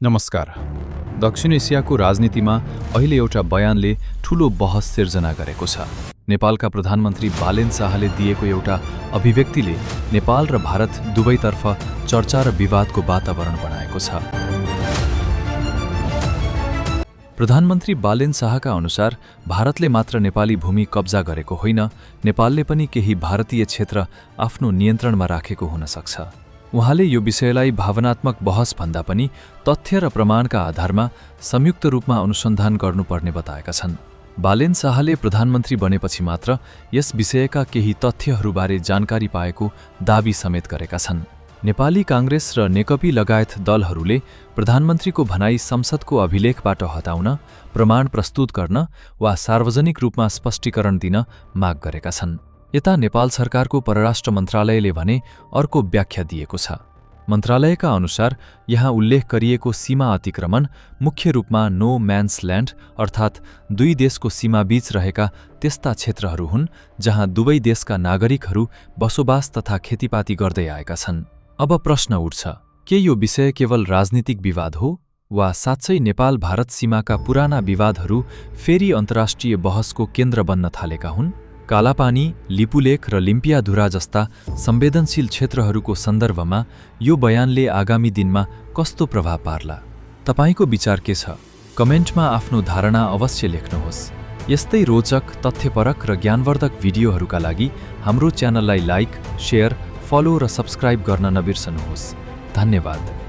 नमस्कार। दक्षिण एसियाको राजनीतिमा अहिले एउटा बयानले ठूलो बहस सिर्जना गरेको छ। नेपालका प्रधानमन्त्री बालेन शाहले दिएको एउटा अभिव्यक्तिले नेपाल र भारत दुवैतर्फ चर्चा र विवादको वातावरण बनाएको छ। प्रधानमन्त्री बालेन शाहका अनुसार भारतले मात्र नेपाली भूमि कब्जा गरेको होइन, नेपालले पनि केही भारतीय क्षेत्र आफ्नो नियन्त्रणमा राखेको हुन सक्छ। उहाँले यो विषयलाई भावनात्मक बहस भन्दा पनि तथ्य र प्रमाणका आधारमा संयुक्त रूपमा अनुसन्धान गर्नुपर्ने बताएका छन्। बालेन शाहले प्रधानमन्त्री बनेपछि मात्र यस विषयका केही तथ्यहरूबारे जानकारी पाएको दाबी समेत गरेका छन्। नेपाली कांग्रेस र नेकपी लगायत दलहरूले प्रधानमन्त्रीको भनाई संसदको अभिलेखबाट हटाउन, प्रमाण प्रस्तुत गर्न वा सार्वजनिक रूपमा स्पष्टीकरण दिन माग गरेका छन्। यता नेपाल सरकारको परराष्ट्र मन्त्रालयले भने अर्को व्याख्या दिएको छ। मन्त्रालयका अनुसार यहाँ उल्लेख गरिएको सीमा अतिक्रमण मुख्य रूपमा नो म्यान्स ल्यान्ड अर्थात् दुई देशको सीमाबीच रहेका त्यस्ता क्षेत्रहरू हुन् जहाँ दुवै देशका नागरिकहरू बसोबास तथा खेतीपाती गर्दै आएका छन्। अब प्रश्न उठ्छ, के यो विषय केवल राजनीतिक विवाद हो वा साँच्चै नेपाल भारत सीमाका पुराना विवादहरू फेरि अन्तर्राष्ट्रिय बहसको केन्द्र बन्न थालेका हुन्? कालापानी, लिपुलेख र लिम्पियाधुरा जस्ता संवेदनशील क्षेत्रहरूको सन्दर्भमा यो बयानले आगामी दिनमा कस्तो प्रभाव पार्ला? तपाईको विचार के छ? कमेन्टमा आफ्नो धारणा अवश्य लेख्नुहोस्। यस्तै रोचक, तथ्यपरक र ज्ञानवर्धक भिडियोहरूका लागि हाम्रो च्यानललाई लाइक, शेयर, फलो र सब्स्क्राइब गर्न नबिर्सनुहोस्। धन्यवाद।